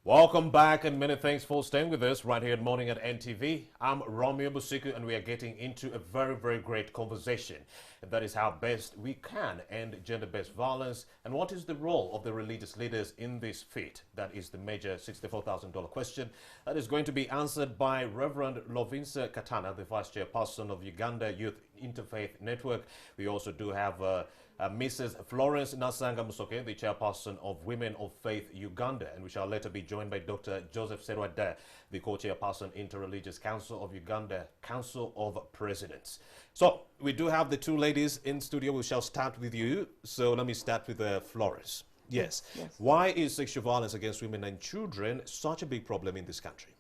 Welcome back and many thanks for staying with us right here at Morning at NTV. I'm Romeo Busiku and we are getting into a very great conversation. And that is how best we can end gender-based violence and what is the role of the religious leaders in this feat. That is the major $64,000 question that is going to be answered by Reverend Lovinsa Katana, the Vice Chairperson of Uganda Youth Interfaith Network. We also do have Mrs. Florence Nasanga Musoke, the chairperson of Women of Faith Uganda, and we shall later be joined by Dr. Joseph Serwada, the co-chairperson, Interreligious Council of Uganda, Council of Presidents. So we do have the two ladies in studio. We shall start with you. So let me start with Florence. Yes. Why is sexual violence against women and children such a big problem in this country?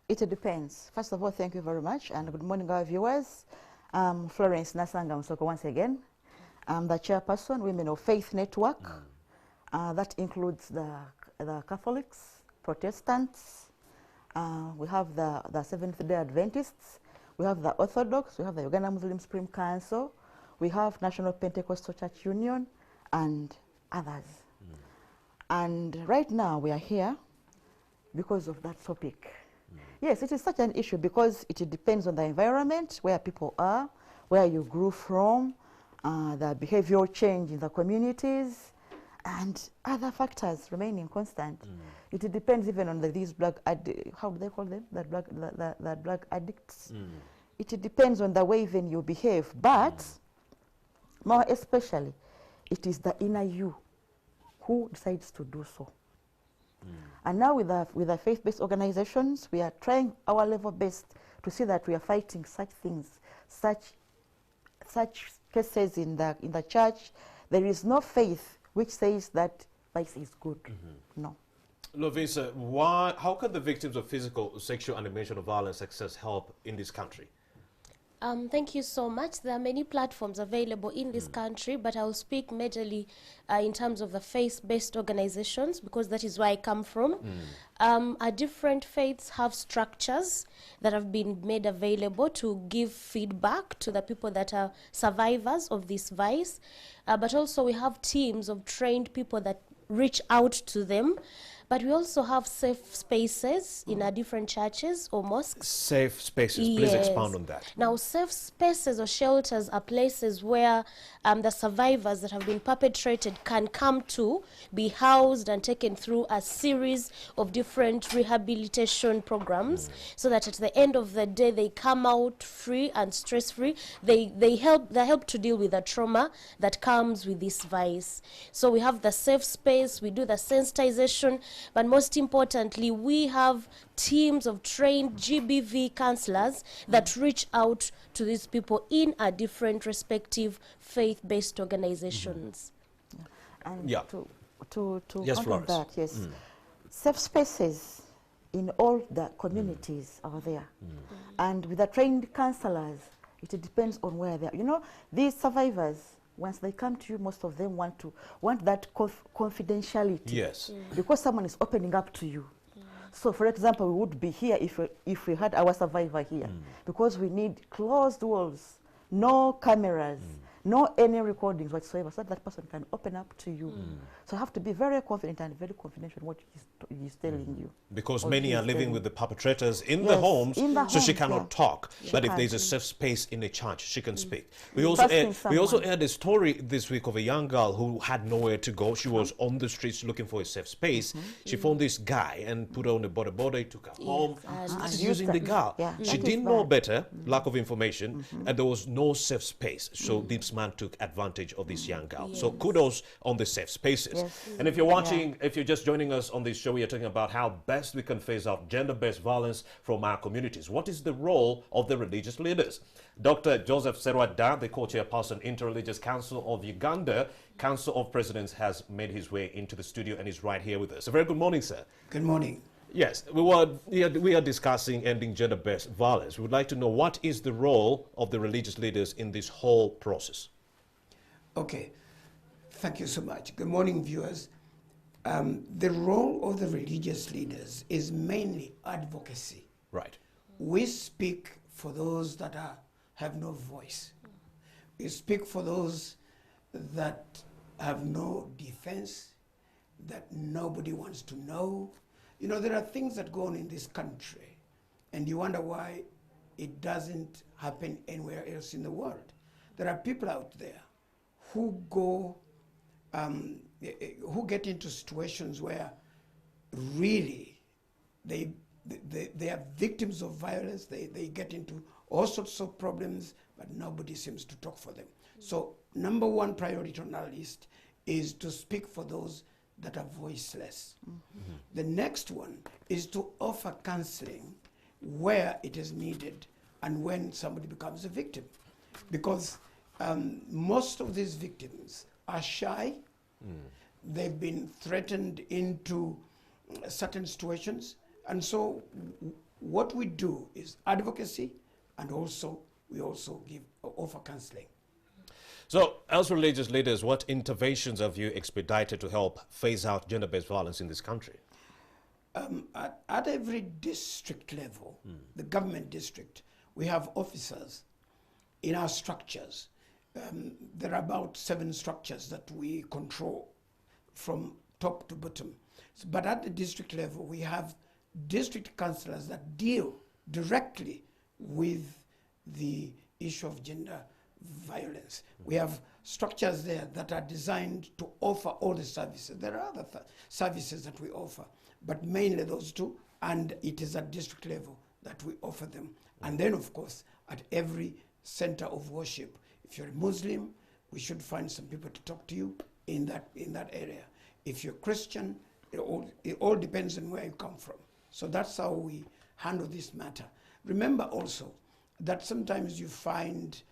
It depends. First of all, thank you very much, and good morning, our viewers. Florence Nasanga Musoke once again. I'm the chairperson, Women of Faith Network. That includes the Catholics, Protestants. We have the Seventh-day Adventists. We have the Orthodox. We have the Uganda Muslim Supreme Council. We have National Pentecostal Church Union and others. And right now we are here because of that topic. Yes, it is such an issue because it depends on the environment, where people are, where you grew from, the behavioral change in the communities, and other factors remaining constant. It depends even on these how do they call them? The drug addicts. It depends on the way even you behave, but more especially, it is the inner you who decides to do so. And now with the faith-based organizations, we are trying our level best to see that we are fighting such things, such cases in the church. There is no faith which says that vice is good. No. Lovinsa, how can the victims of physical, sexual, and emotional violence access help in this country? Thank you so much. There are many platforms available in this country, but I'll speak majorly in terms of the faith-based organizations because that is where I come from. Our different faiths have structures that have been made available to give feedback to the people that are survivors of this vice. But also we have teams of trained people that reach out to them. But we also have safe spaces in our different churches or mosques. Safe spaces, please expound on that. Now, safe spaces or shelters are places where the survivors that have been perpetrated can come to be housed and taken through a series of different rehabilitation programs so that at the end of the day they come out free and stress-free. They help to deal with the trauma that comes with this vice. So we have the safe space, we do the sensitization, but most importantly, we have teams of trained GBV counselors that reach out to these people in our different respective faith-based organizations. And to yes, on that, safe spaces in all the communities are there. And with the trained counselors, it depends on where they are. You know, these survivors, once they come to you, most of them want that confidentiality. Yes. Because someone is opening up to you. So, for example, we would be here if we had our survivor here, because we need closed walls, no cameras, no any recordings whatsoever, so that person can open up to you. So you have to be very confident and very confidential in what he's telling you. Because many are living with the perpetrators in the homes, so she cannot talk. But if there's a safe space in the church, she can speak. We also aired a story this week of a young girl who had nowhere to go. She was on the streets looking for a safe space. She found this guy and put her on the border. He took her home, started using the girl. She didn't know better, lack of information, and there was no safe space. So this man took advantage of this young girl. So kudos on the safe spaces. And if you're watching, if you're just joining us on this show, we are talking about how best we can face off gender-based violence from our communities. What is the role of the religious leaders? Dr. Joseph Serwada, the co-chairperson, Interreligious Council of Uganda, Council of Presidents, has made his way into the studio and is right here with us. A very good morning, sir. Good morning. Yes, we are discussing ending gender-based violence. We would like to know what is the role of the religious leaders in this whole process? Okay, thank you so much. Good morning, viewers. The role of the religious leaders is mainly advocacy. Right. We speak for those that have no voice. We speak for those that have no defense that nobody wants to know. You know, there are things that go on in this country, and you wonder why it doesn't happen anywhere else in the world. There are people out there who go, who get into situations where really they are victims of violence, they get into all sorts of problems, but nobody seems to talk for them. So number one priority on our list is to speak for those that are voiceless. The next one is to offer counseling where it is needed and when somebody becomes a victim. Because most of these victims are shy. They've been threatened into certain situations. And so what we do is advocacy, and also we also offer counseling. So, as religious leaders, what interventions have you expedited to help phase out gender-based violence in this country? At every district level, the government district, we have officers in our structures. There are about 7 structures that we control from top to bottom. But at the district level, we have district councillors that deal directly with the issue of gender violence. We have structures there that are designed to offer all the services. There are other services that we offer, but mainly those two, and it is at district level that we offer them. And then, of course, at every center of worship, if you're a Muslim, we should find some people to talk to you in that area. If you're Christian, it all depends on where you come from. So that's how we handle this matter. Remember also that sometimes you find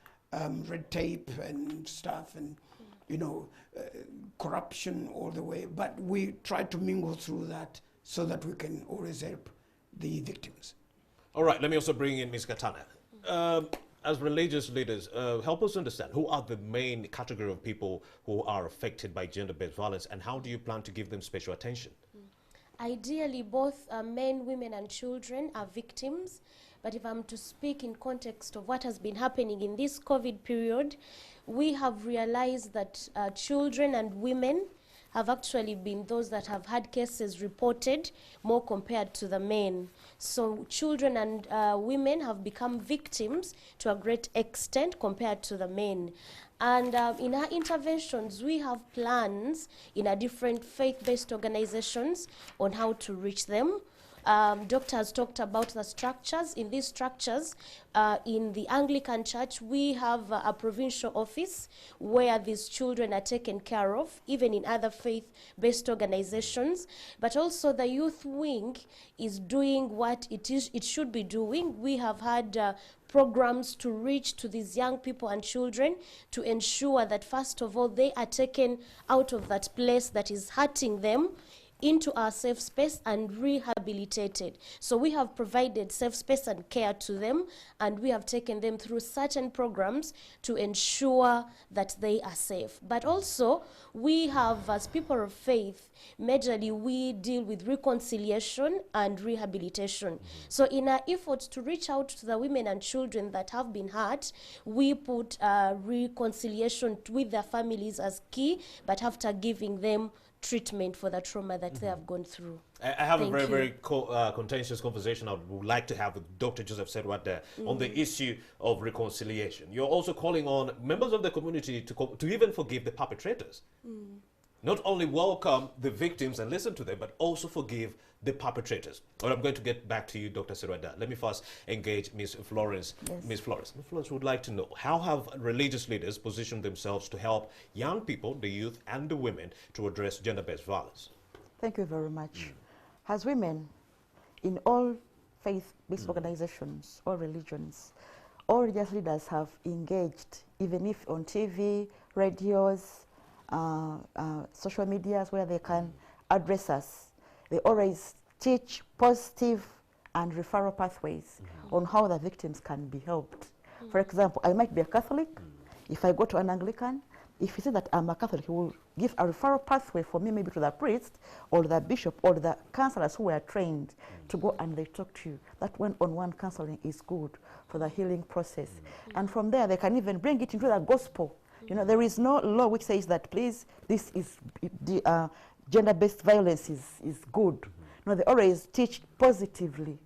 red tape and stuff, and corruption all the way, but we try to mingle through that so that we can always help the victims. All right, let me also bring in Ms. Katana. As religious leaders, help us understand who are the main category of people who are affected by gender-based violence, and how do you plan to give them special attention? Ideally, both men, women, and children are victims. But if I'm to speak in context of what has been happening in this COVID period, we have realized that children and women have actually been those that have had cases reported more compared to the men. So children and women have become victims to a great extent compared to the men. And in our interventions, we have plans in our different faith-based organizations on how to reach them. Doctor has talked about the structures. In these structures, in the Anglican Church, we have a provincial office where these children are taken care of, even in other faith-based organizations. But also the youth wing is doing what it should be doing. We have had programs to reach to these young people and children to ensure that, first of all, they are taken out of that place that is hurting them into our safe space and rehabilitated. So we have provided safe space and care to them, and we have taken them through certain programs to ensure that they are safe. But also, we have, as people of faith, majorly we deal with reconciliation and rehabilitation. So in our efforts to reach out to the women and children that have been hurt, we put reconciliation with their families as key, but after giving them treatment for the trauma that they have gone through. I have a very contentious conversation I would like to have with Dr. Joseph Sedwat there on the issue of reconciliation. You're also calling on members of the community to even forgive the perpetrators. Not only welcome the victims and listen to them, but also forgive the perpetrators. Well, I'm going to get back to you, Dr. Sedwat. Let me first engage Ms. Florence. Yes. Ms. Florence. Ms. Florence would like to know, how have religious leaders positioned themselves to help young people, the youth and the women, to address gender-based violence? Thank you very much. As women, in all faith-based organizations, all religions, all religious leaders have engaged, even if on TV, radios, social medias, where they can address us. They always teach positive and referral pathways on how the victims can be helped. For example, I might be a Catholic. If I go to an Anglican, if he says that I'm a Catholic, he will give a referral pathway for me, maybe to the priest or the bishop or the counselors who are trained to go and they talk to you. That one-on-one counseling is good for the healing process. And from there, they can even bring it into the gospel. You know, there is no law which says that, please, this is gender-based violence is good. No, they always teach positively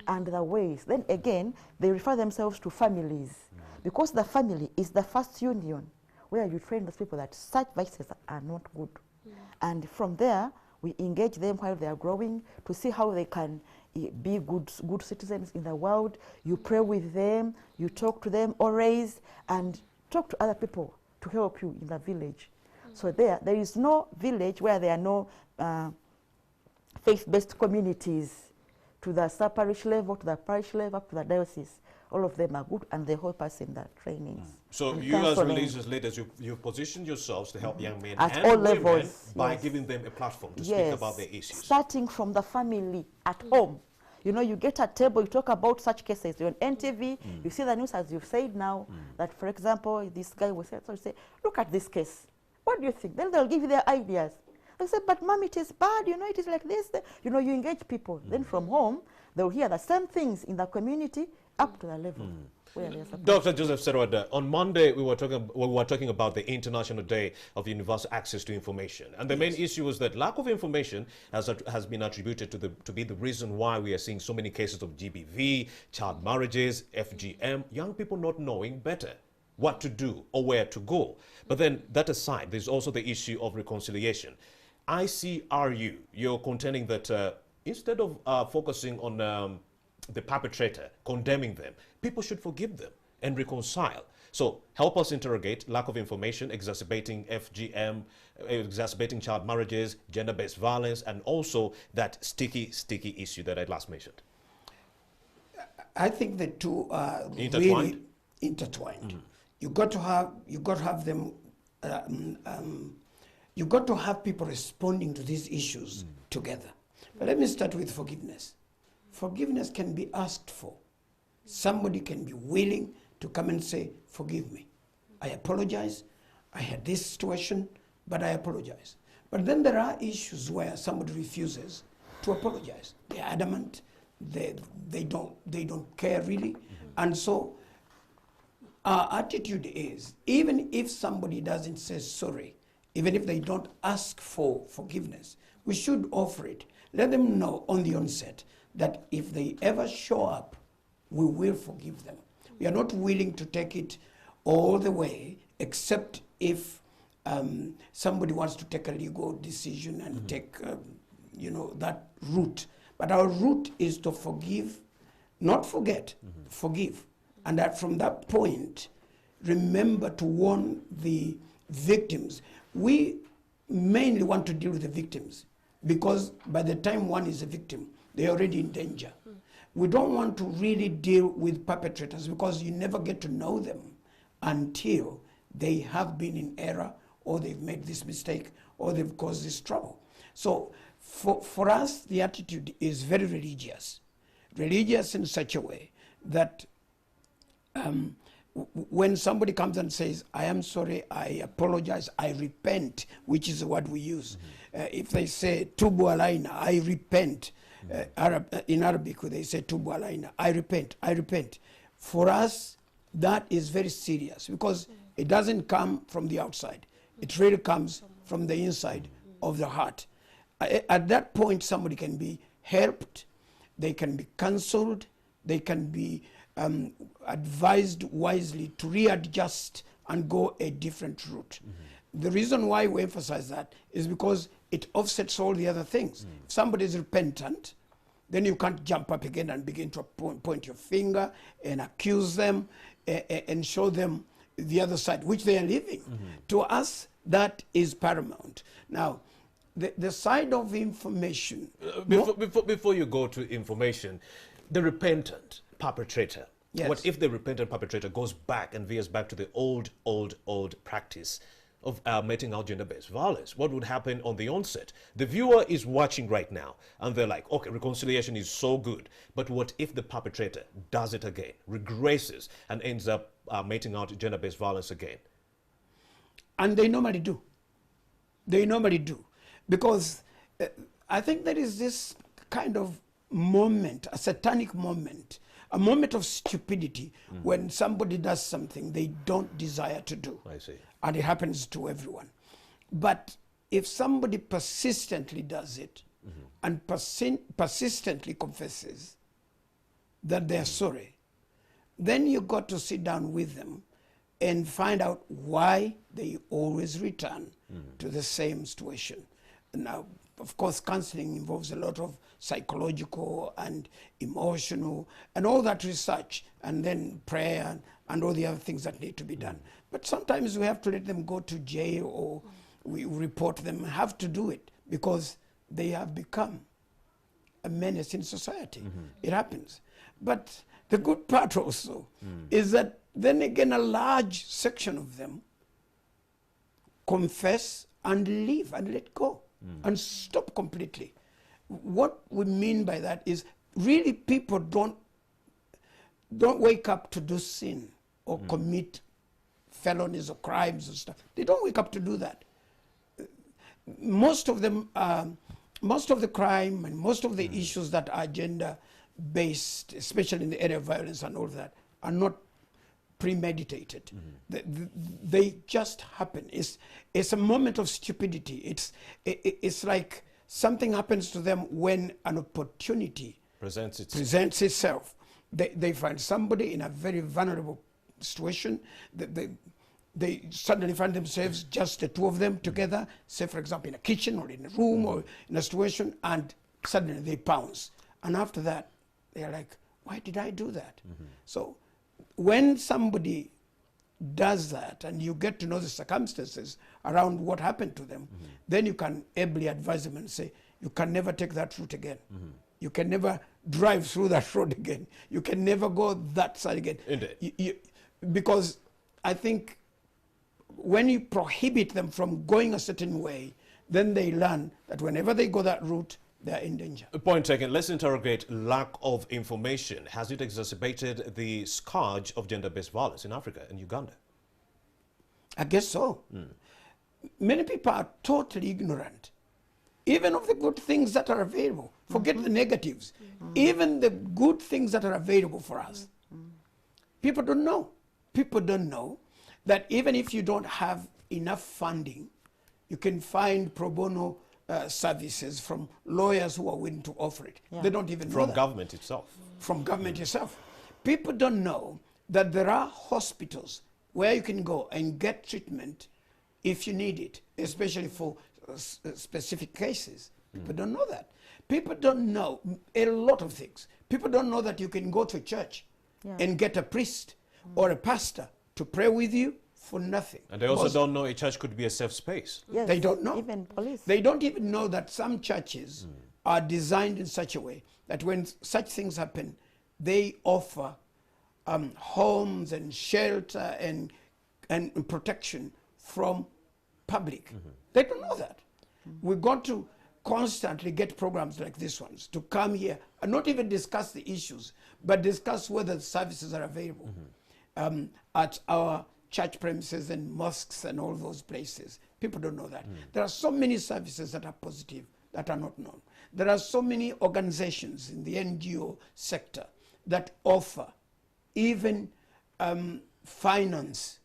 and the ways. Then again, they refer themselves to families because the family is the first union where you train those people that such vices are not good. And from there, we engage them while they are growing to see how they can be good citizens in the world. You pray with them, you talk to them always, and talk to other people to help you in the village. So there is no village where there are no faith-based communities to the sub-parish level, to the parish level, up to the diocese. All of them are good and they help us in the trainings. So you as religious leaders, you've positioned yourselves to help young men at and all women levels, by yes. giving them a platform to Yes. speak about their issues. Starting from the family at home. You know, you get a table, you talk about such cases. You're on NTV, you see the news as you've said now, that for example, this guy was said, so you say, look at this case. What do you think? Then they'll give you their ideas. They say, but mom, it is bad, you know, it is like this. You know, you engage people. Then from home, they'll hear the same things in the community up to the level where they're supposed. Dr. Joseph Serwada, on Monday we were talking about the International Day of Universal Access to Information, and the main issue was that lack of information has been attributed to be the reason why we are seeing so many cases of GBV, child marriages, FGM, young people not knowing better what to do or where to go. But then that aside, there's also the issue of reconciliation. ICRU, you're contending that instead of focusing on the perpetrator, condemning them, people should forgive them and reconcile. So help us interrogate lack of information, exacerbating FGM, exacerbating child marriages, gender-based violence, and also that sticky issue that I last mentioned. I think the two are Intertwined? really intertwined. You got to have them. You got to have people responding to these issues together. But let me start with forgiveness. Forgiveness can be asked for. Somebody can be willing to come and say, forgive me. I apologize. I had this situation, but I apologize. But then there are issues where somebody refuses to apologize. They're adamant. They don't care really. And so our attitude is, even if somebody doesn't say sorry, even if they don't ask for forgiveness, we should offer it. Let them know on the onset that if they ever show up, we will forgive them. We are not willing to take it all the way, except if somebody wants to take a legal decision and take, that route. But our route is to forgive, not forget, forgive. And that from that point, remember to warn the victims. We mainly want to deal with the victims because by the time one is a victim, they're already in danger. We don't want to really deal with perpetrators because you never get to know them until they have been in error or they've made this mistake or they've caused this trouble. So for us, the attitude is very religious. Religious in such a way that when somebody comes and says, I am sorry, I apologize, I repent, which is what we use. If they say, tubu alaina, I repent, in Arabic they say, tubu alaina, I repent, I repent. For us, that is very serious because it doesn't come from the outside. It really comes from the inside of the heart. At that point, somebody can be helped, they can be counseled, they can be advised wisely to readjust and go a different route. The reason why we emphasize that is because it offsets all the other things. If somebody is repentant, then you can't jump up again and begin to point your finger and accuse them and show them the other side, which they are living. To us, that is paramount. Now, the side of information. Before you go to information, the repentant perpetrator. Yes. What if the repentant perpetrator goes back and veers back to the old practice of meting out gender-based violence? What would happen on the onset? The viewer is watching right now and they're like, okay, reconciliation is so good, but what if the perpetrator does it again, regresses and ends up meting out gender-based violence again? And they normally do. They normally do. Because I think there is this kind of moment, a satanic moment, a moment of stupidity when somebody does something they don't desire to do. I see. And it happens to everyone. But if somebody persistently does it and persistently confesses that they're sorry, then you got to sit down with them and find out why they always return to the same situation. Now, of course, counseling involves a lot of psychological and emotional and all that research, and then prayer and all the other things that need to be done. But sometimes we have to let them go to jail, or we report them, have to do it because they have become a menace in society. It happens. But the good part also is that then again a large section of them confess and leave and let go and stop completely. What we mean by that is really people don't wake up to do sin or commit felonies or crimes and stuff. They don't wake up to do that. Most of them, most of the crime and most of the issues that are gender-based, especially in the area of violence and all that, are not premeditated. They just happen. It's a moment of stupidity. It's like something happens to them when an opportunity presents itself. They find somebody in a very vulnerable situation. They suddenly find themselves, just the two of them together, say for example in a kitchen or in a room or in a situation, and suddenly they pounce. And after that, they're like, why did I do that? So when somebody does that and you get to know the circumstances around what happened to them, then you can ably advise them and say, you can never take that route again. You can never drive through that road again. You can never go that side again. Indeed. Because I think when you prohibit them from going a certain way, then they learn that whenever they go that route, they are in danger. Point taken. Let's interrogate lack of information. Has it exacerbated the scourge of gender-based violence in Africa and Uganda? I guess so. Many people are totally ignorant, even of the good things that are available. Forget the negatives. Even the good things that are available for us. People don't know. People don't know that even if you don't have enough funding, you can find pro bono services from lawyers who are willing to offer it. They don't even know that. From government itself. From government itself. People don't know that there are hospitals where you can go and get treatment if you need it, especially for specific cases. People don't know that. People don't know a lot of things. People don't know that you can go to church and get a priest or a pastor to pray with you for nothing. And they also don't know a church could be a safe space. Yes, they don't know. Even police. They don't even know that some churches are designed in such a way that when such things happen, they offer homes and shelter and protection from public. They don't know that. We've got to constantly get programs like this ones to come here and not even discuss the issues, but discuss whether the services are available at our church premises and mosques and all those places. People don't know that. There are so many services that are positive that are not known. There are so many organizations in the NGO sector that offer even finance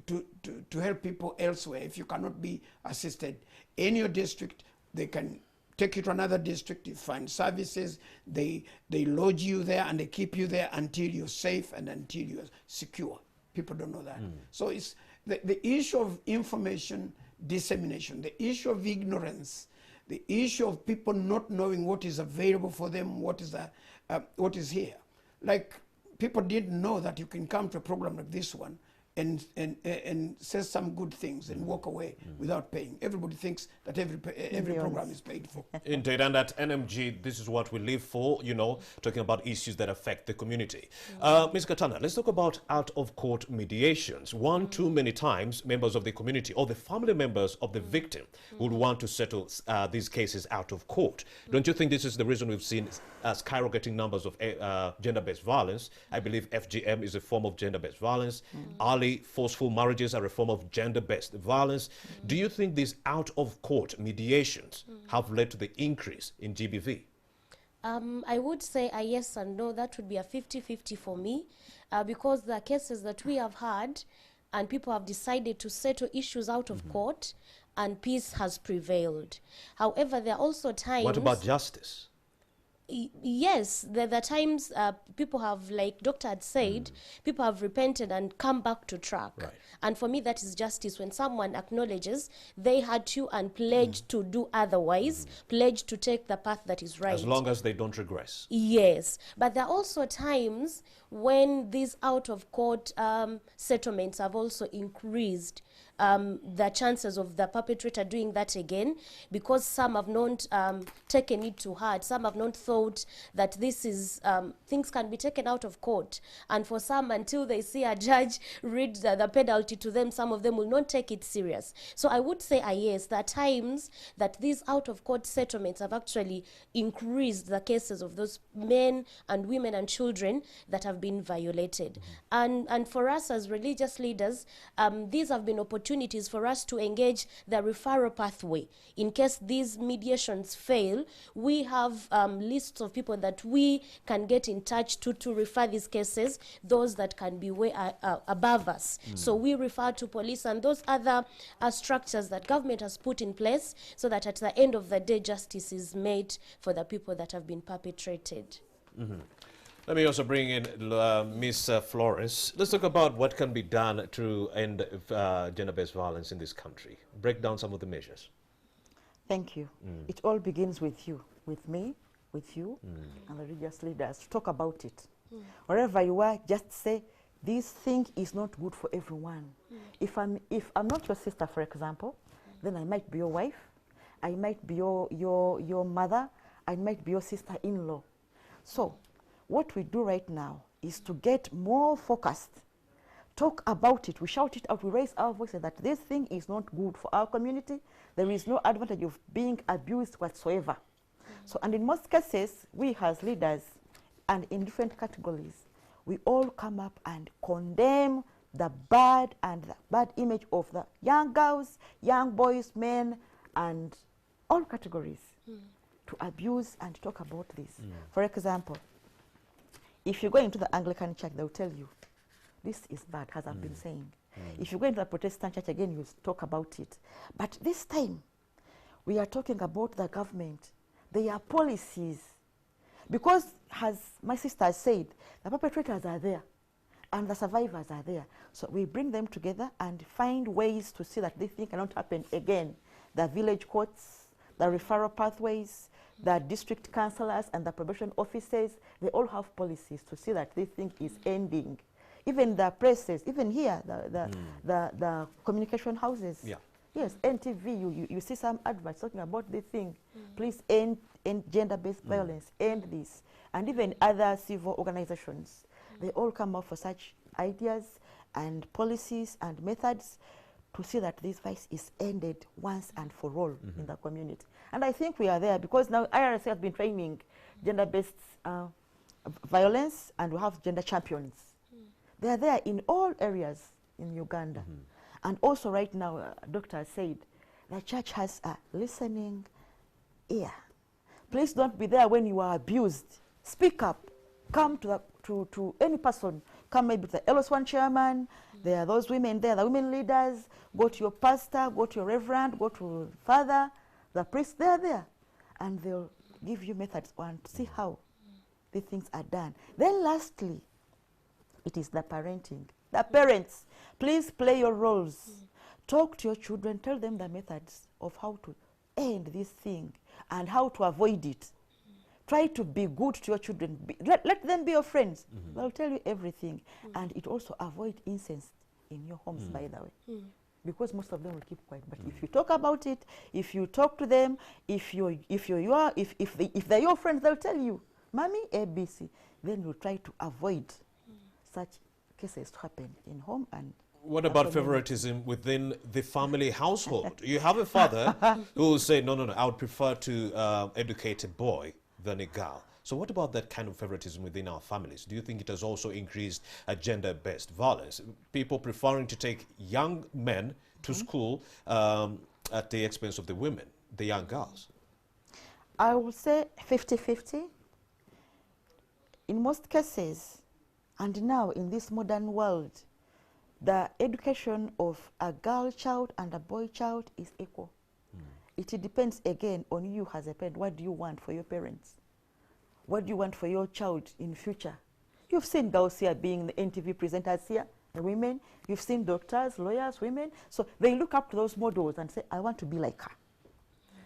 to help people elsewhere. If you cannot be assisted in your district, they can take you to another district. You find services, they lodge you there and they keep you there until you're safe and until you're secure. People don't know that. So it's the issue of information dissemination, the issue of ignorance, the issue of people not knowing what is available for them, what is here. Like people didn't know that you can come to a program like this one and say some good things and walk away without paying. Everybody thinks that every program is paid for. Indeed, and at NMG, this is what we live for, you know, talking about issues that affect the community. Ms. Katana, let's talk about out-of-court mediations. One too many times, members of the community or the family members of the victim would want to settle these cases out of court. Don't you think this is the reason we've seen skyrocketing numbers of gender-based violence? I believe FGM is a form of gender-based violence. Early forceful marriages are a form of gender-based violence. Do you think these out-of-court mediations have led to the increase in GBV? I would say a yes and no. That would be a 50-50 for me, because the cases that we have had, and people have decided to settle issues out of court, and peace has prevailed. However, there are also times... What about justice? Yes, there are times people have, like Doctor had said, people have repented and come back to track. Right. And for me, that is justice, when someone acknowledges they had to and pledged to do otherwise, pledged to take the path that is right. As long as they don't regress. Yes, but there are also times when these out-of-court settlements have also increased the chances of the perpetrator doing that again, because some have not taken it to heart. Some have not thought that this is, things can be taken out of court. And for some, until they see a judge read the penalty to them, some of them will not take it serious. So I would say, yes, there are times that these out-of-court settlements have actually increased the cases of those men and women and children that have been violated. And for us as religious leaders, these have been opportunities for us to engage the referral pathway. In case these mediations fail, we have lists of people that we can get in touch to refer these cases, those that can be way above us. So we refer to police and those other structures that government has put in place, so that at the end of the day, justice is made for the people that have been perpetrated. Let me also bring in Ms. Flores. Let's talk about what can be done to end gender-based violence in this country. Break down some of the measures. Thank you. It all begins with you, with me, with you, and the religious leaders to talk about it. Wherever you are, just say, this thing is not good for everyone. If I'm not your sister, for example, then I might be your wife, I might be your mother, I might be your sister-in-law. So what we do right now is to get more focused, talk about it, we shout it out, we raise our voices that this thing is not good for our community. There is no advantage of being abused whatsoever. So, and in most cases, we as leaders and in different categories, we all come up and condemn the bad image of the young girls, young boys, men, and all categories to abuse and talk about this. For example, if you go into the Anglican church, they'll tell you, this is bad, as I've been saying. If you go into the Protestant church, again, you talk about it. But this time, we are talking about the government, their policies. Because, as my sister said, the perpetrators are there, and the survivors are there. So we bring them together and find ways to see that this thing cannot happen again. The village courts, the referral pathways, the district councillors and the probation officers, they all have policies to see that this thing is ending. Even the presses, even here, the communication houses. Yeah. Yes, NTV, you see some adverts talking about this thing. Please end gender-based violence, end this. And even other civil organizations, they all come up for such ideas and policies and methods to see that this vice is ended once and for all in the community. And I think we are there because now IRC has been training gender-based violence, and we have gender champions. They are there in all areas in Uganda. And also right now, Doctor said, the church has a listening ear. Please don't be there when you are abused. Speak up. Come to any person. Come maybe to the LS1 chairman. There are those women there, the women leaders. Go to your pastor, go to your reverend, go to father, the priest. They are there. And they'll give you methods and see how these things are done. Then lastly, it is the parenting. The parents, please play your roles. Talk to your children, tell them the methods of how to end this thing and how to avoid it. Try to be good to your children. Let them be your friends. They'll tell you everything. And it also avoid incest in your homes, by the way. Because most of them will keep quiet. But if you talk about it, if you talk to them, if they're your friends, they'll tell you, Mommy, ABC. Then you try to avoid such cases to happen in home. And what about favoritism within the family household? You have a father who will say, no, I would prefer to educate a boy than a girl. So what about that kind of favoritism within our families? Do you think it has also increased gender-based violence? People preferring to take young men to school at the expense of the women, the young girls? I would say 50-50. In most cases, and now in this modern world, the education of a girl child and a boy child is equal. It depends again on you as a parent. What do you want for your parents? What do you want for your child in future? You've seen girls here being the NTV presenters here, the women. You've seen doctors, lawyers, women. So they look up to those models and say, I want to be like her.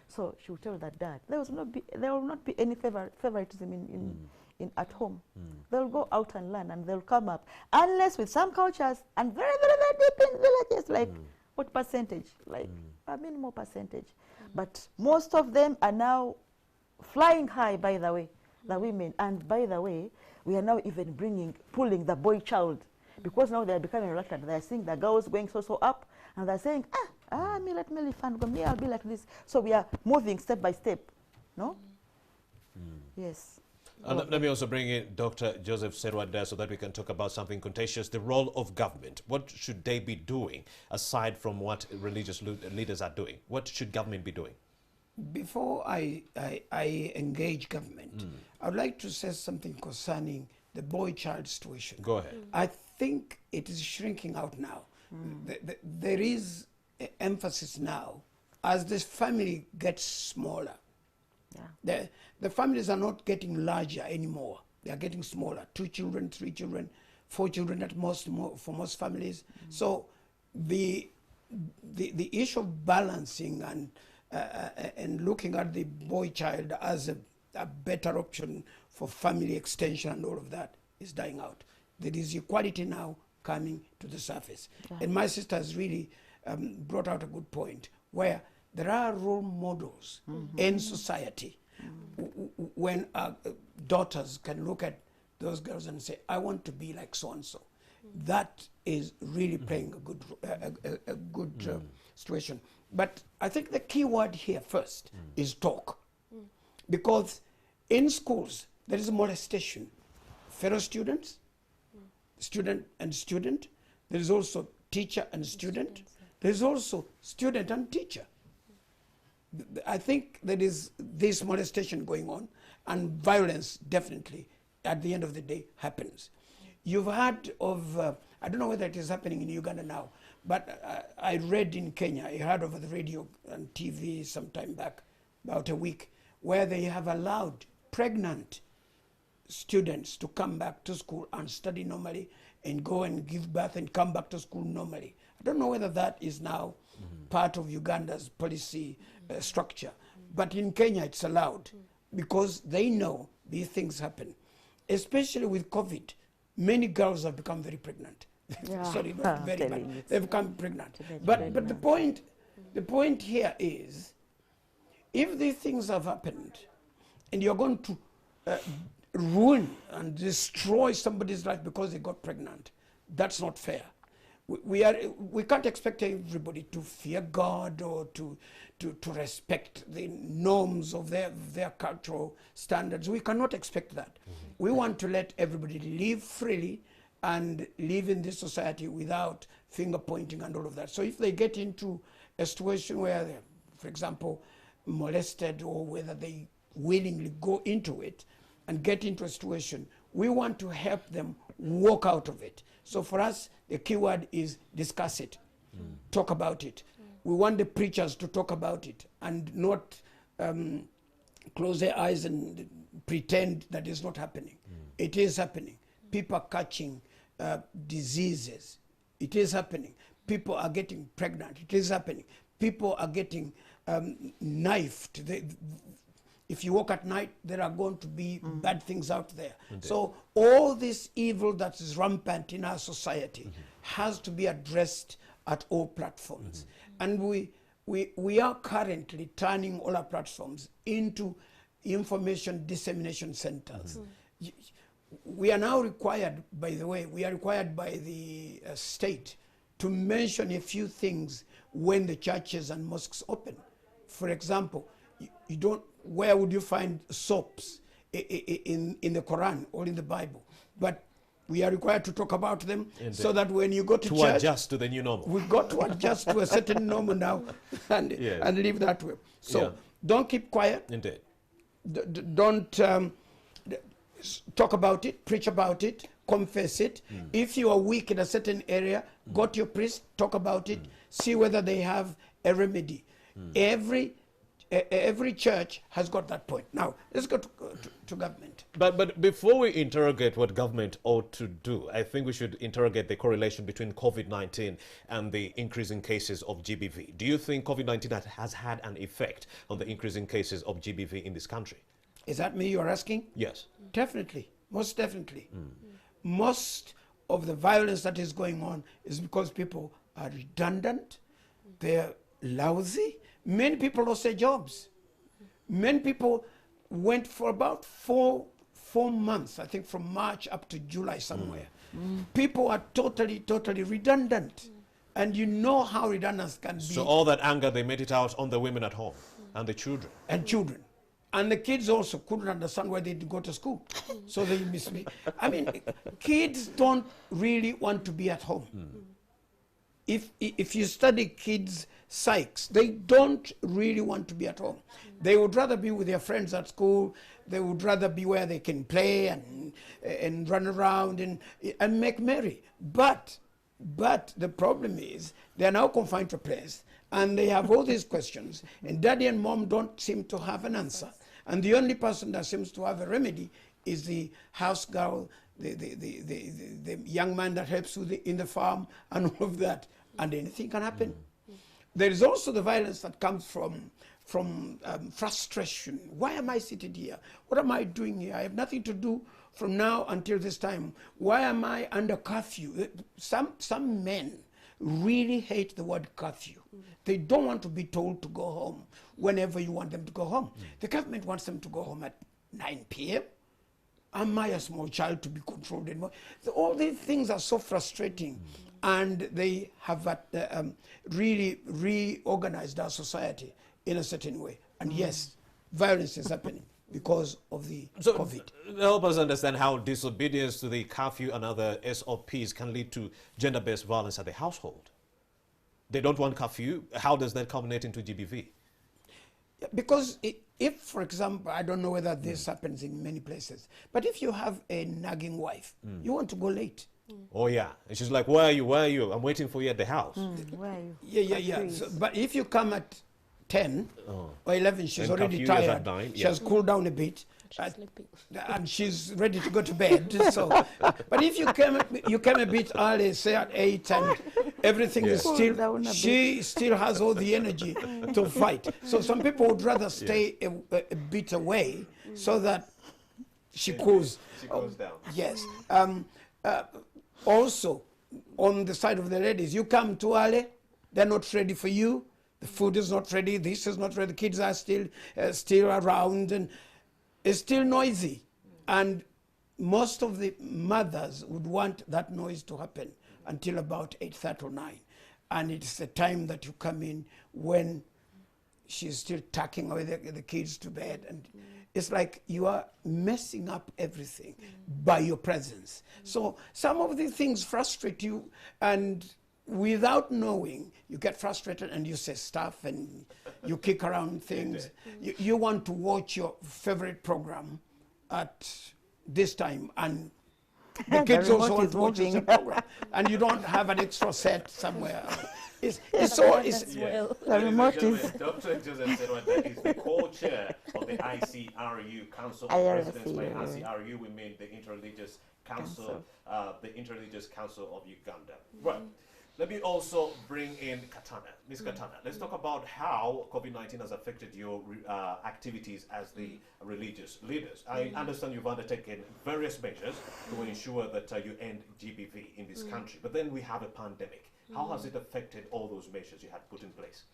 So she will tell that dad, there will not be any favoritism in at home. They'll go out and learn and they'll come up. Unless with some cultures, and very, very, very deep in villages, like what percentage? Like a minimal percentage. But most of them are now flying high, by the way, the women. And by the way, we are now even pulling the boy child, because now they are becoming reluctant. They are seeing the girls going so up, and they're saying, me let me live and go, me I'll be like this. So we are moving step by step, no? Yes. Let me also bring in Dr. Joseph Serwada so that we can talk about something contentious, the role of government. What should they be doing aside from what religious leaders are doing? What should government be doing? Before I engage government, I would like to say something concerning the boy-child situation. Go ahead. I think it is shrinking out now. There is emphasis now as this family gets smaller. Yeah. The families are not getting larger anymore. They are getting smaller. 2 children, 3 children, 4 children at most for most families. So the issue of balancing and looking at the boy child as a better option for family extension and all of that is dying out. There is equality now coming to the surface. And my sister has really brought out a good point, where there are role models in society when daughters can look at those girls and say, I want to be like so-and-so. That is really playing a good situation. But I think the key word here first is talk. Because in schools, there is molestation. Fellow students, student and student. There is also teacher and student. There is also student and teacher. I think there is this molestation going on, and violence definitely, at the end of the day, happens. You've heard of, I don't know whether it is happening in Uganda now, but I read in Kenya, I heard over the radio and TV some time back, about a week, where they have allowed pregnant students to come back to school and study normally and go and give birth and come back to school normally. I don't know whether that is now part of Uganda's policy structure, but in Kenya it's allowed because they know these things happen. Especially with COVID, many girls have become very pregnant. Sorry, not very, but they've become pregnant. But the point here is, if these things have happened and you're going to ruin and destroy somebody's life because they got pregnant, that's not fair. We can't expect everybody to fear God or to respect the norms of their cultural standards. We cannot expect that. We want to let everybody live freely and live in this society without finger pointing and all of that. So if they get into a situation where they're, for example, molested, or whether they willingly go into it and get into a situation, we want to help them walk out of it. So for us, the key word is discuss it, talk about it. We want the preachers to talk about it and not close their eyes and pretend that it's not happening. It is happening. People are catching diseases. It is happening. People are getting pregnant. It is happening. People are getting knifed. If you walk at night, there are going to be bad things out there. Indeed. So all this evil that is rampant in our society has to be addressed at all platforms. And we are currently turning all our platforms into information dissemination centers. We are now required, by the way, we are required by the state to mention a few things when the churches and mosques open. For example, you don't, where would you find soaps in the Quran or in the Bible? But we are required to talk about them. Indeed. So that when you go to church, to adjust to the new normal. We've got to adjust to a certain normal now and live that way. So don't keep quiet. Indeed. Don't talk about it, preach about it, confess it. If you are weak in a certain area, go to your priest, talk about it, see whether they have a remedy. Every church has got that point. Now, let's go to government. But before we interrogate what government ought to do, I think we should interrogate the correlation between COVID-19 and the increasing cases of GBV. Do you think COVID-19 has had an effect on the increasing cases of GBV in this country? Is that me you're asking? Yes. Definitely, most definitely. Most of the violence that is going on is because people are redundant, they're lousy. Many people lost their jobs. Many people went for about four months, I think from March up to July somewhere. People are totally redundant. And you know how redundant can be. So all that anger, they made it out on the women at home and the children. And children. And the kids also couldn't understand why they didn't go to school. So they miss me. I mean, kids don't really want to be at home. If you study kids' psyches, they don't really want to be at home. They would rather be with their friends at school. They would rather be where they can play and run around and make merry. But the problem is they're now confined to a place and they have all these questions and daddy and mom don't seem to have an answer. And the only person that seems to have a remedy is the house girl, the young man that helps in the farm and all of that. And anything can happen. There is also the violence that comes from frustration. Why am I sitting here? What am I doing here? I have nothing to do from now until this time. Why am I under curfew? Some men really hate the word curfew. They don't want to be told to go home whenever you want them to go home. The government wants them to go home at 9 p.m. Am I a small child to be controlled anymore? So all these things are so frustrating. And they have really reorganized our society in a certain way. And yes, violence is happening because of the COVID. Help us understand how disobedience to the curfew and other SOPs can lead to gender-based violence at the household. They don't want curfew. How does that culminate into GBV? Yeah, because if, for example, I don't know whether this happens in many places, but if you have a nagging wife, you want to go late. Oh yeah, and she's like, where are you? Where are you? I'm waiting for you at the house. Where are you? Yeah. So, but if you come at 10 or 11, she's And already curfew is tired. at 9, She has cooled down a bit. She's sleeping. And she's ready to go to bed. So, but if you came a bit early, say at 8, and everything is still, she still has all the energy to fight. So some people would rather stay a bit away so that she cools. She goes down. Yes. Also, on the side of the ladies, you come too early, they're not ready for you. The food is not ready. This is not ready. The kids are still around, and it's still noisy. And most of the mothers would want that noise to happen until about 8:30 or 9. And it's the time that you come in when she's still tucking away the kids to bed. And it's like you are messing up everything by your presence. So some of these things frustrate you, and without knowing, you get frustrated and you say stuff and you kick around things. You want to watch your favorite program at this time, and the kids also want to watch the same program, and you don't have an extra set somewhere. It's all. The remote is. Dr. Joseph said that he's the co-chair of the ICRU Council of Presidents. By ICRU, we mean the Interreligious Council, the Interreligious Council of Uganda. Right. Let me also bring in Katana. Ms. Katana, let's talk about how COVID-19 has affected your activities as the religious leaders. I understand you've undertaken various measures to ensure that you end GBV in this country, but then we have a pandemic. How has it affected all those measures you had put in place?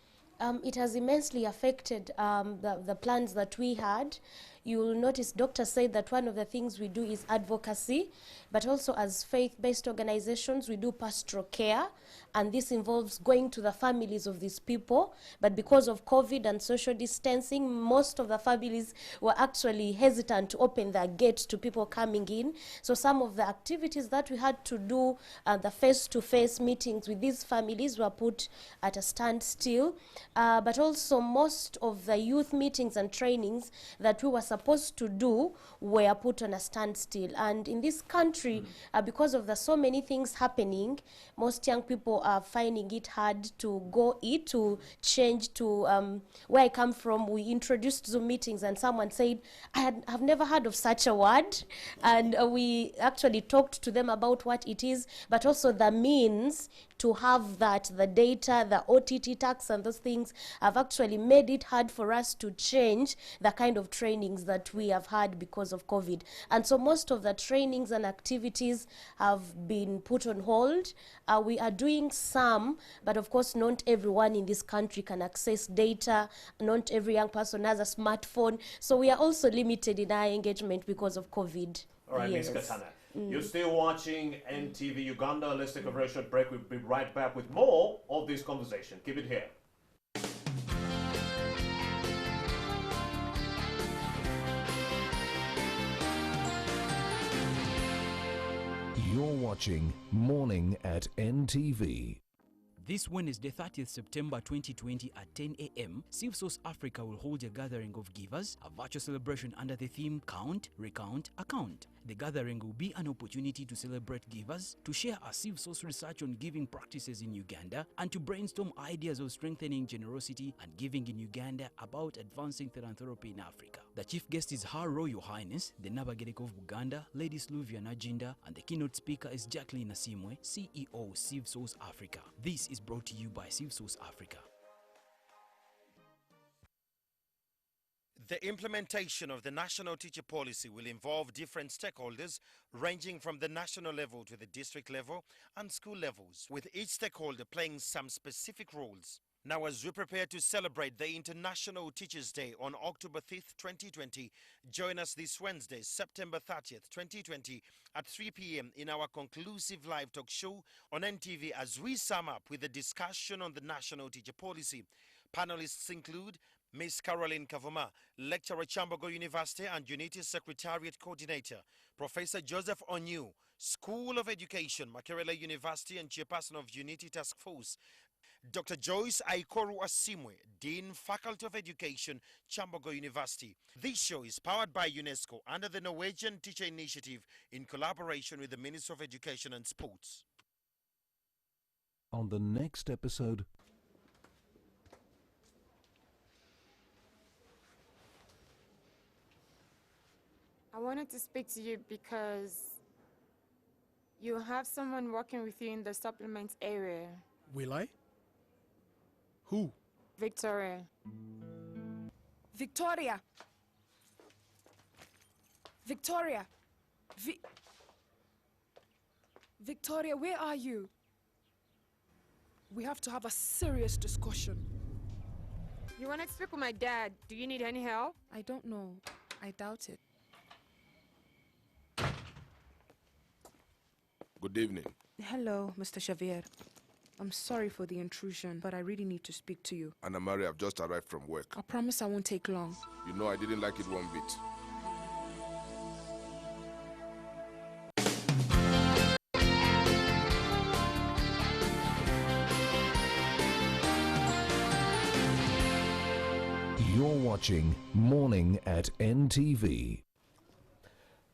It has immensely affected the plans that we had. You will notice Dr. said that one of the things we do is advocacy, but also as faith-based organizations, we do pastoral care, and this involves going to the families of these people. But because of COVID and social distancing, most of the families were actually hesitant to open their gates to people coming in. So some of the activities that we had to do, the face-to-face meetings with these families were put at a standstill. But also most of the youth meetings and trainings that we were supposed to do were put on a standstill. And in this country, because of the so many things happening, most young people are finding it hard to go eat, to change to where I come from. We introduced Zoom meetings and someone said, I've never heard of such a word. And we actually talked to them about what it is, but also the means to have that, the data, the OTT tax and those things have actually made it hard for us to change the kind of trainings that we have had because of COVID. And so most of the trainings and activities have been put on hold. We are doing some, but of course not everyone in this country can access data. Not every young person has a smartphone. So we are also limited in our engagement because of COVID. All right, Yes. Ms. Katana. You're still watching NTV Uganda. Let's take a very short break. We'll be right back with more of this conversation. Keep it here. You're watching Morning at NTV. This Wednesday, 30th September 2020 at 10 a.m., Civil Source Africa will hold a gathering of givers, a virtual celebration under the theme Count, Recount, Account. The gathering will be an opportunity to celebrate givers, to share our Civil Source research on giving practices in Uganda, and to brainstorm ideas of strengthening generosity and giving in Uganda about advancing philanthropy in Africa. The chief guest is Her Royal Highness, the Nabagereka of Buganda, Lady Sluvia Najinda, and the keynote speaker is Jacqueline Asimwe, CEO, Civil Source Africa. This is brought to you by Civil Source Africa. The implementation of the National Teacher Policy will involve different stakeholders ranging from the national level to the district level and school levels, with each stakeholder playing some specific roles. Now, as we prepare to celebrate the International Teachers' Day on October 5th, 2020, join us this Wednesday, September 30th, 2020 at 3 p.m. in our conclusive live talk show on NTV as we sum up with a discussion on the National Teacher Policy. Panelists include Ms. Caroline Kavuma, lecturer at Chambogo University and Unity Secretariat Coordinator, Professor Joseph Onyu, School of Education, Makerere University and Chairperson of Unity Task Force, Dr. Joyce Aikoru Asimwe, Dean, Faculty of Education, Chambogo University. This show is powered by UNESCO under the Norwegian Teacher Initiative in collaboration with the Ministry of Education and Sports. On the next episode, I wanted to speak to you because you have someone working with you in the supplements area. Will I? Who? Victoria. Victoria! Victoria! Victoria, where are you? We have to have a serious discussion. You want to speak with my dad? Do you need any help? I don't know. I doubt it. Good evening. Hello, Mr. Xavier. I'm sorry for the intrusion, but I really need to speak to you. Anna Maria, I've just arrived from work. I promise I won't take long. You know I didn't like it one bit. you're watching Morning at NTV.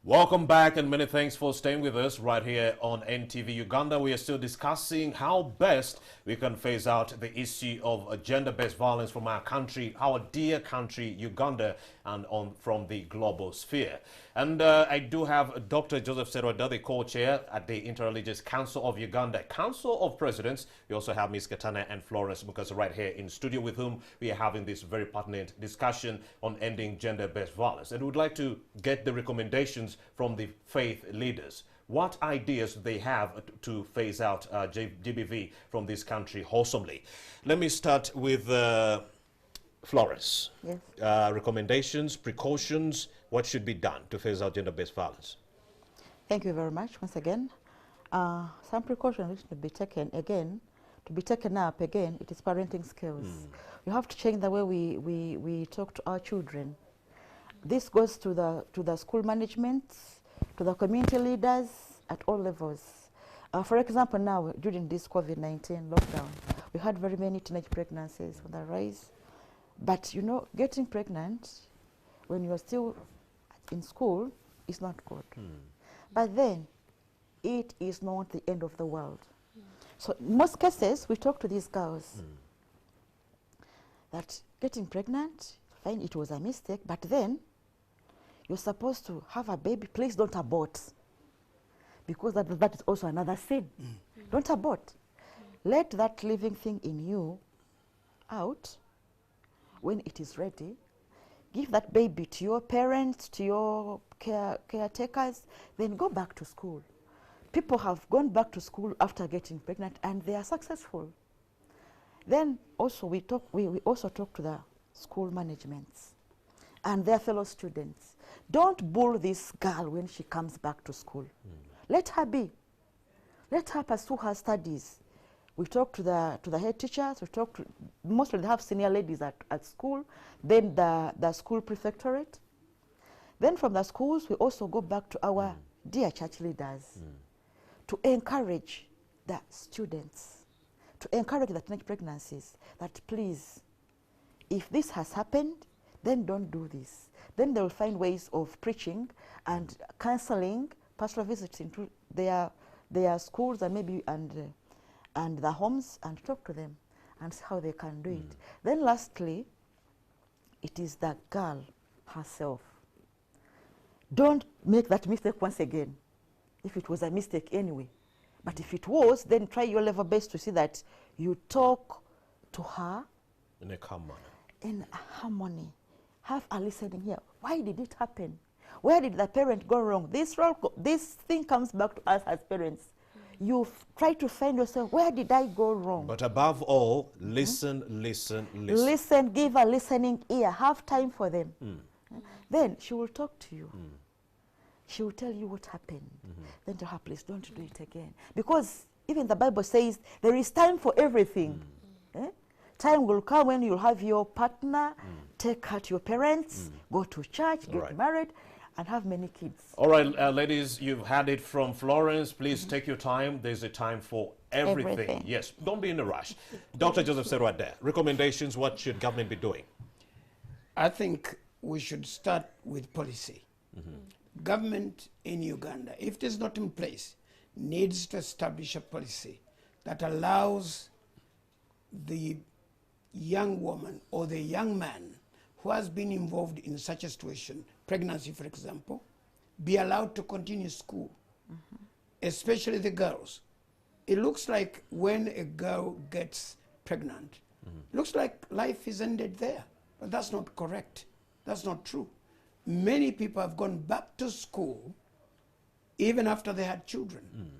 Welcome back and many thanks for staying with us right here on NTV Uganda. We are still discussing how best we can phase out the issue of gender-based violence from our country, our dear country, Uganda, and from the global sphere. And I do have Dr. Joseph Serwada, the co-chair at the Interreligious Council of Uganda, Council of Presidents. We also have Ms. Katana and Florence Mukasa right here in studio with whom we are having this very pertinent discussion on ending gender-based violence. And we would like to get the recommendations from the faith leaders. What ideas do they have to phase out GBV from this country wholesomely? Let me start with Florence. Yes. Recommendations, precautions, what should be done to phase out gender-based violence? Thank you very much once again. Some precautions need to be taken again. To be taken up again, it is parenting skills. We have to change the way we talk to our children. This goes to the school management, to the community leaders at all levels. For example, now during this COVID-19 lockdown, we had very many teenage pregnancies on the rise. But you know, getting pregnant, when you're still in school, is not good. But then, it is not the end of the world. So in most cases, we talk to these girls that getting pregnant, fine, it was a mistake, but then you're supposed to have a baby, please don't abort. Because that is also another sin. Don't abort. Let that living thing in you out when it is ready. Give that baby to your parents, to your caretakers, then go back to school. People have gone back to school after getting pregnant and they are successful. Then also we also talk to the school managements and their fellow students. Don't bull this girl when she comes back to school. Let her be. Let her pursue her studies. We talk to the head teachers, we talk to, mostly they have senior ladies at school, then the school prefectorate. Then from the schools, we also go back to our dear church leaders to encourage the students, to encourage the teenage pregnancies, that please, if this has happened, then don't do this. Then they will find ways of preaching and counseling, pastoral visits into their schools and maybe and the homes, and talk to them and see how they can do it. Then lastly, it is the girl herself. Don't make that mistake once again, if it was a mistake anyway. But if it was, then try your level best to see that you talk to her in a calm manner. In harmony. Have a listening here. Why did it happen? Where did the parent go wrong? This thing comes back to us as parents. You try to find yourself, where did I go wrong? But above all, listen, listen, listen. Listen, give a listening ear. Have time for them. Then she will talk to you. She will tell you what happened. Then tell her, please don't do it again. Because even the Bible says there is time for everything. Time will come when you'll have your partner, take her to your parents, go to church, get married, and have many kids. All right, ladies, you've had it from Florence. Please take your time. There's a time for everything. Yes, don't be in a rush. Dr. Joseph said right there, recommendations, what should government be doing? I think we should start with policy. Government in Uganda, if it is not in place, needs to establish a policy that allows the young woman or the young man who has been involved in such a situation, pregnancy for example, be allowed to continue school, especially the girls. It looks like when a girl gets pregnant, looks like life is ended there, but that's not correct. That's not true. Many people have gone back to school even after they had children.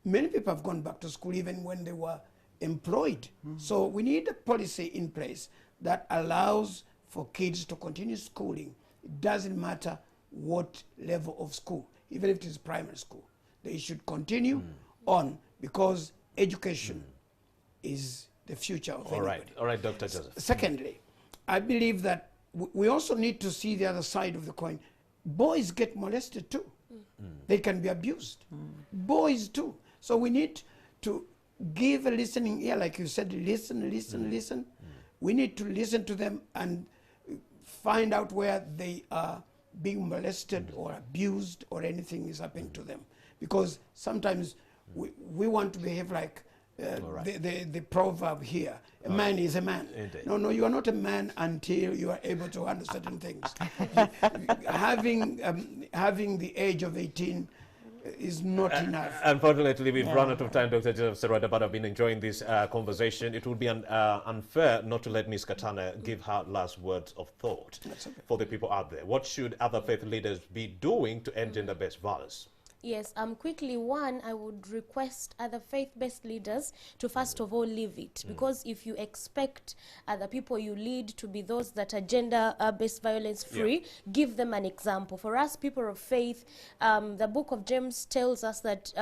Many people have gone back to school even when they were employed. So we need a policy in place that allows for kids to continue schooling. It doesn't matter what level of school, even if it is primary school. They should continue on, because education is the future of anybody. All right, Dr. Joseph. Secondly, I believe that we also need to see the other side of the coin. Boys get molested too. They can be abused. Boys too. So we need to give a listening ear, like you said, listen, listen, listen. We need to listen to them and find out where they are being molested or abused or anything is happening to them. Because sometimes we want to behave like the proverb here, a man is a man. Indeed. No, you are not a man until you are able to handle certain things. Having the age of 18 is not enough. Unfortunately, we've run out of time, Dr. Joseph Serrata, but I've been enjoying this conversation. It would be unfair not to let Ms. Katana give her last words of thought for the people out there. What should other faith leaders be doing to end gender-based violence? Yes, quickly, one, I would request other faith-based leaders to first of all leave it, because if you expect the people you lead to be those that are gender-based violence free, give them an example. For us, people of faith, the book of James tells us that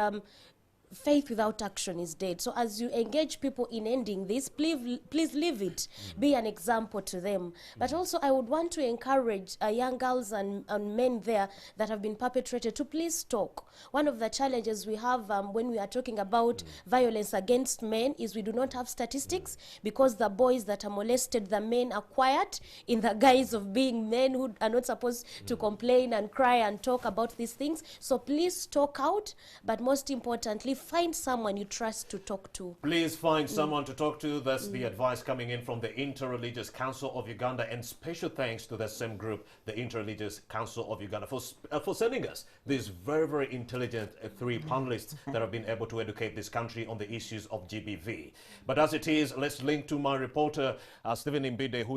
faith without action is dead. So as you engage people in ending this, please leave it. Be an example to them. But also I would want to encourage young girls and men there that have been perpetrated to please talk. One of the challenges we have when we are talking about violence against men is we do not have statistics, because the boys that are molested, the men are quiet in the guise of being men who are not supposed to complain and cry and talk about these things. So please talk out, but most importantly, find someone you trust to talk to. Please find someone to talk to. That's the advice coming in from the Interreligious Council of Uganda, and special thanks to the same group, the Interreligious Council of Uganda, for sending us these very, very intelligent three panelists that have been able to educate this country on the issues of GBV. But as it is, let's link to my reporter, Stephen Imbide, who